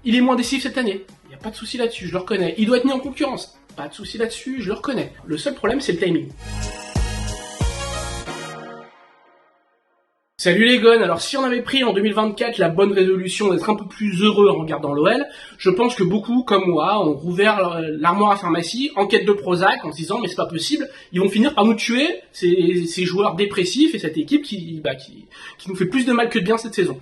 Il est moins décisif cette année, il n'y a pas de souci là-dessus, je le reconnais. Il doit être mis en concurrence, pas de souci là-dessus, je le reconnais. Le seul problème, c'est le timing. Salut les gones, alors si on avait pris en 2024 la bonne résolution d'être un peu plus heureux en regardant l'OL, je pense que beaucoup, comme moi, ont rouvert l'armoire à pharmacie en quête de Prozac en se disant mais c'est pas possible, ils vont finir par nous tuer, ces joueurs dépressifs et cette équipe qui nous fait plus de mal que de bien cette saison.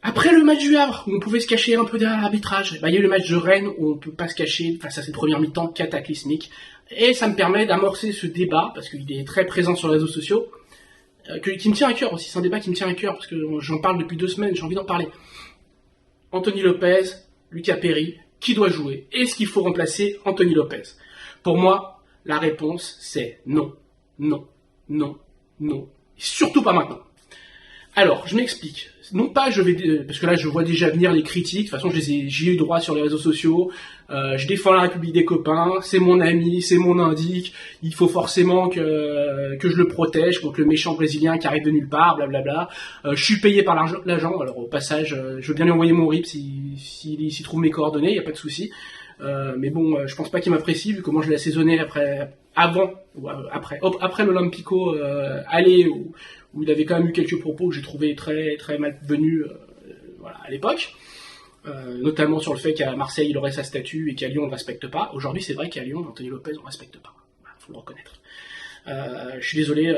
Après le match du Havre, où on pouvait se cacher un peu derrière l'arbitrage, il y a eu le match de Rennes où on peut pas se cacher face à cette première mi-temps cataclysmique. Et ça me permet d'amorcer ce débat, parce qu'il est très présent sur les réseaux sociaux, qui me tient à cœur aussi. C'est un débat qui me tient à cœur, parce que j'en parle depuis 2 semaines, j'ai envie d'en parler. Anthony Lopez, Lucas Perry, qui doit jouer? Est-ce qu'il faut remplacer Anthony Lopez? Pour moi, la réponse c'est non, non, non, non, et surtout pas maintenant. Alors, je m'explique. Non pas parce que là je vois déjà venir les critiques, de toute façon j'y ai eu droit sur les réseaux sociaux, je défends la République des copains, c'est mon ami, c'est mon indique, il faut forcément que je le protège contre le méchant brésilien qui arrive de nulle part, blablabla. Je suis payé par l'agent, alors au passage je veux bien lui envoyer mon RIP s'il trouve mes coordonnées, il n'y a pas de souci. Mais bon, je pense pas qu'il m'apprécie vu comment je l'ai assaisonné après l'Olympico aller où il avait quand même eu quelques propos que j'ai trouvé très très malvenus à l'époque, notamment sur le fait qu'à Marseille il aurait sa statue et qu'à Lyon on ne respecte pas. Aujourd'hui c'est vrai qu'à Lyon Anthony Lopez on ne respecte pas, faut le reconnaître. Je suis désolé,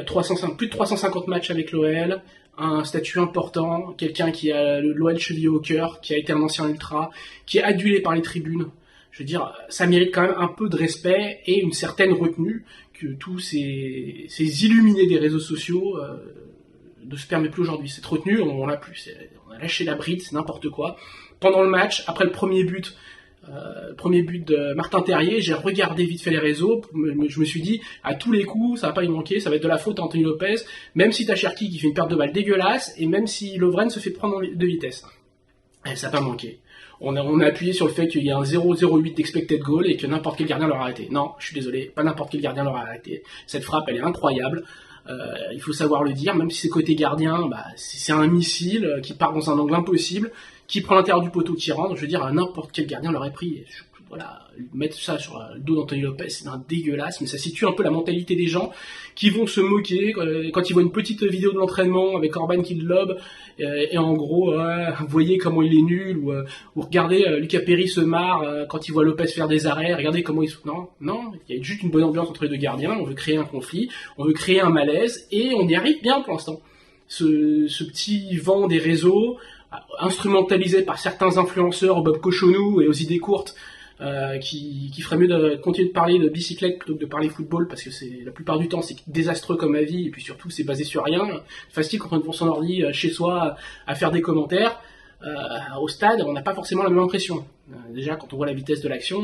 plus de 350 matchs avec l'OL, un statut important, quelqu'un qui a l'OL chevillé au cœur, qui a été un ancien ultra, qui est adulé par les tribunes. Je veux dire, ça mérite quand même un peu de respect et une certaine retenue que tous ces illuminés des réseaux sociaux ne se permettent plus aujourd'hui. Cette retenue, on l'a plus. On a lâché la bride, c'est n'importe quoi. Pendant le match, après le premier but de Martin Terrier, j'ai regardé vite fait les réseaux, je me suis dit, à tous les coups, ça va pas y manquer, ça va être de la faute à Anthony Lopez, même si t'as Cherki qui fait une perte de balle dégueulasse, et même si Lovren se fait prendre de vitesse. Et ça n'a pas manqué. On a appuyé sur le fait qu'il y a un 0,08 d'expected goal et que n'importe quel gardien l'aurait arrêté. Non, je suis désolé, pas n'importe quel gardien l'aurait arrêté. Cette frappe, elle est incroyable. Il faut savoir le dire, même si c'est côté gardien, c'est un missile qui part dans un angle impossible, qui prend l'intérieur du poteau, qui rentre. Je veux dire, n'importe quel gardien l'aurait pris. Voilà, mettre ça sur le dos d'Anthony Lopez, c'est un dégueulasse, mais ça situe un peu la mentalité des gens qui vont se moquer quand ils voient une petite vidéo de l'entraînement avec Orban qui le lobe, et en gros, vous voyez comment il est nul, ou regardez, Lucas Perry se marre quand il voit Lopez faire des arrêts, regardez comment il se... Non, il y a juste une bonne ambiance entre les deux gardiens, on veut créer un conflit, on veut créer un malaise, et on y arrive bien pour l'instant. Ce petit vent des réseaux, instrumentalisé par certains influenceurs au Bob Cochonou et aux idées courtes, qui ferait mieux de continuer de parler de bicyclette plutôt que de parler football, parce que la plupart du temps c'est désastreux comme avis, et puis surtout c'est basé sur rien. Facile quand on est devant son ordi chez soi à faire des commentaires. Au stade, on n'a pas forcément la même impression. Déjà, quand on voit la vitesse de l'action,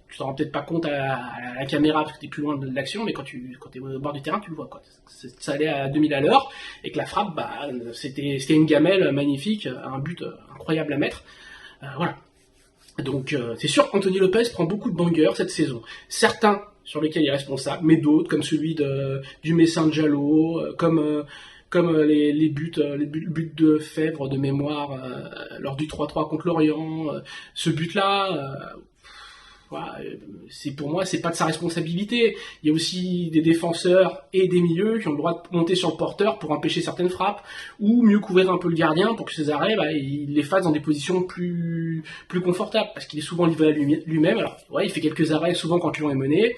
tu t'en rends peut-être pas compte à la caméra parce que t'es plus loin de l'action, mais quand t'es au bord du terrain, tu le vois, quoi. Ça allait à 2000 à l'heure, et que la frappe, c'était une gamelle magnifique, un but incroyable à mettre. Voilà. Donc, c'est sûr qu'Anthony Lopez prend beaucoup de bangers cette saison. Certains sur lesquels il est responsable, mais d'autres, comme celui du Messin Diallo, comme les buts de Fèvre de mémoire lors du 3-3 contre Lorient, ce but-là, pour moi c'est pas de sa responsabilité. Il y a aussi des défenseurs et des milieux qui ont le droit de monter sur le porteur pour empêcher certaines frappes, ou mieux couvrir un peu le gardien pour que ses arrêts il les fasse dans des positions plus confortables, parce qu'il est souvent livré à lui-même. Alors il fait quelques arrêts souvent quand Lyon est mené.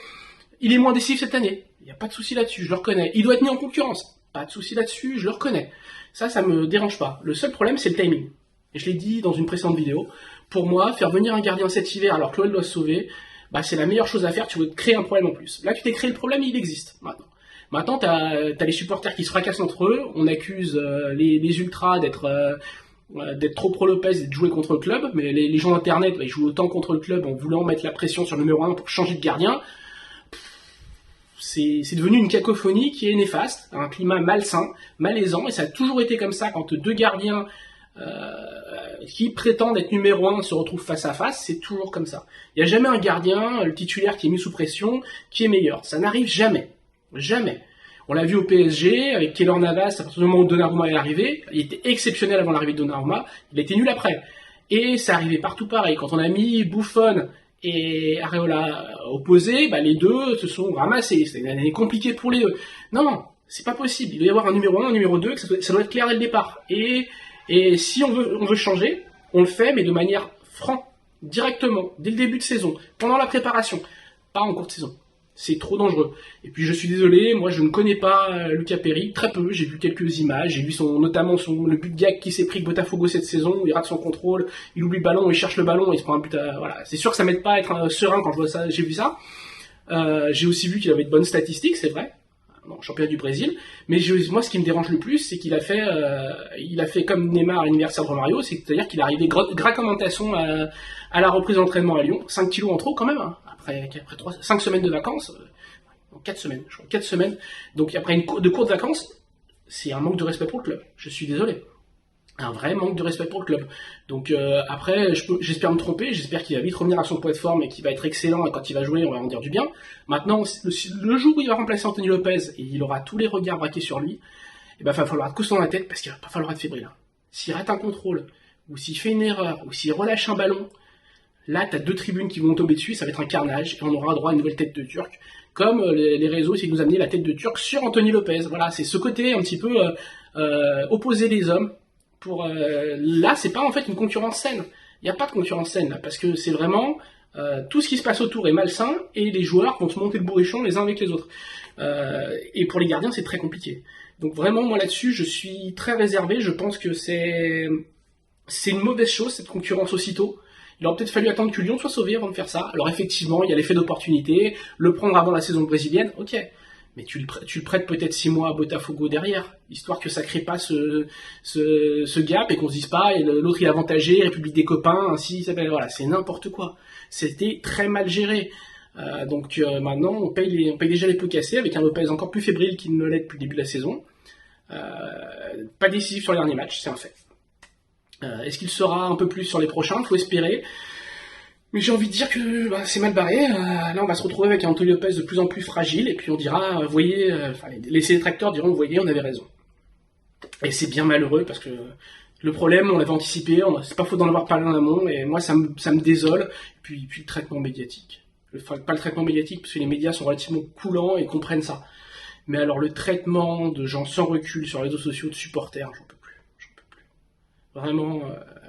Il est moins décisif cette année, il n'y a pas de souci là-dessus, je le reconnais. Il doit être mis en concurrence, pas de souci là-dessus, je le reconnais. Ça me dérange pas. Le seul problème, c'est le timing. Et je l'ai dit dans une précédente vidéo. Pour moi, faire venir un gardien cet hiver alors que l'OL doit se sauver, c'est la meilleure chose à faire. Tu veux créer un problème en plus. Là, tu t'es créé le problème, il existe maintenant. T'as les supporters qui se fracassent entre eux. On accuse les ultras d'être trop pro Lopez et de jouer contre le club. Mais les gens d'internet, ils jouent autant contre le club en voulant mettre la pression sur le numéro 1 pour changer de gardien. C'est devenu une cacophonie qui est néfaste, un climat malsain, malaisant, et ça a toujours été comme ça quand deux gardiens qui prétendent être numéro 1 se retrouvent face à face, c'est toujours comme ça. Il n'y a jamais un gardien, le titulaire qui est mis sous pression, qui est meilleur. Ça n'arrive jamais. Jamais. On l'a vu au PSG, avec Keylor Navas, à partir du moment où Donnarumma est arrivé, il était exceptionnel avant l'arrivée de Donnarumma, il a été nul après. Et ça arrivait partout pareil. Quand on a mis Buffon et Areola opposés, les deux se sont ramassés. C'était une année compliquée pour les deux. Non, c'est pas possible. Il doit y avoir un numéro 1, un numéro 2, ça doit être clair dès le départ. Et si on veut changer, on le fait, mais de manière franche, directement, dès le début de saison, pendant la préparation, pas en cours de saison. C'est trop dangereux. Et puis je suis désolé, moi je ne connais pas Luca Perry, très peu, j'ai vu quelques images, j'ai vu notamment le but de gag qui s'est pris avec Botafogo cette saison, où il rate son contrôle, il oublie le ballon, il cherche le ballon, il se prend un but voilà. C'est sûr que ça m'aide pas à être serein quand je vois ça, j'ai vu ça. J'ai aussi vu qu'il avait de bonnes statistiques, c'est vrai, championnat du Brésil, mais moi ce qui me dérange le plus, c'est qu'il a fait comme Neymar à l'anniversaire de Romario, c'est-à-dire qu'il est arrivé gras comme un tasson à la reprise d'entraînement à Lyon, 5 kilos en trop quand même, hein. Après 5 semaines de vacances, 4 semaines, je crois, 4 semaines, donc après de courtes vacances, c'est un manque de respect pour le club, je suis désolé. Un vrai manque de respect pour le club. Donc après, j'espère me tromper, j'espère qu'il va vite revenir à son poids de forme et qu'il va être excellent, et quand il va jouer, on va en dire du bien. Maintenant, le jour où il va remplacer Anthony Lopez, et il aura tous les regards braqués sur lui, il va falloir être costaud dans la tête, parce qu'il va pas falloir être fébrile. Hein. S'il rate un contrôle, ou s'il fait une erreur, ou s'il relâche un ballon, là, t'as 2 tribunes qui vont tomber dessus, ça va être un carnage, et on aura droit à une nouvelle tête de Turc, comme les réseaux essaient de nous amener la tête de Turc sur Anthony Lopez. Voilà, c'est ce côté un petit peu opposer les hommes. Là, c'est pas en fait une concurrence saine. Il n'y a pas de concurrence saine là, parce que c'est vraiment tout ce qui se passe autour est malsain et les joueurs vont se monter le bourrichon les uns avec les autres. Et pour les gardiens, c'est très compliqué. Donc vraiment, moi là-dessus, je suis très réservé. Je pense que c'est une mauvaise chose cette concurrence aussitôt. Il aurait peut-être fallu attendre que Lyon soit sauvé avant de faire ça. Alors effectivement, il y a l'effet d'opportunité, le prendre avant la saison brésilienne, ok. Mais tu le prêtes peut-être 6 mois à Botafogo derrière, histoire que ça crée pas ce gap et qu'on se dise pas, et l'autre il est avantagé, République des copains, ainsi, voilà, c'est n'importe quoi. C'était très mal géré. Donc maintenant, on paye déjà les pots cassés avec un Lopez encore plus fébrile qu'il ne l'est depuis le début de la saison. Pas décisif sur les derniers matchs, c'est un fait. Est-ce qu'il sera un peu plus sur les prochains? Faut espérer. Mais j'ai envie de dire que c'est mal barré. Là, on va se retrouver avec un Anthony Lopez de plus en plus fragile, et puis on dira, voyez, les détracteurs diront, voyez, on avait raison. Et c'est bien malheureux, parce que le problème, on l'avait anticipé, c'est pas faute d'en avoir parlé en amont, et moi, ça me désole. Et puis le traitement médiatique. Pas le traitement médiatique, parce que les médias sont relativement coulants et comprennent ça. Mais alors, le traitement de gens sans recul sur les réseaux sociaux, de supporters, j'en peux plus. Vraiment,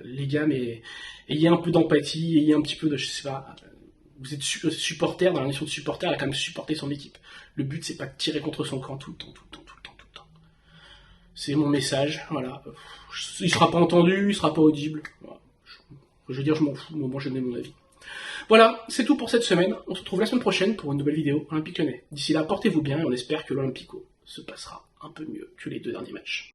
les gars, mais ayez un peu d'empathie, ayez un petit peu de, je sais pas, vous êtes supporter, dans la mission de supporter, il a quand même supporter son équipe. Le but, c'est pas de tirer contre son camp tout le temps. C'est mon message, voilà. Il sera pas entendu, il sera pas audible. Voilà. Je veux dire, je m'en fous, moi je donne mon avis. Voilà, c'est tout pour cette semaine. On se retrouve la semaine prochaine pour une nouvelle vidéo Olympique Lyonnais. D'ici là, portez-vous bien et on espère que l'Olympico se passera un peu mieux que les 2 derniers matchs.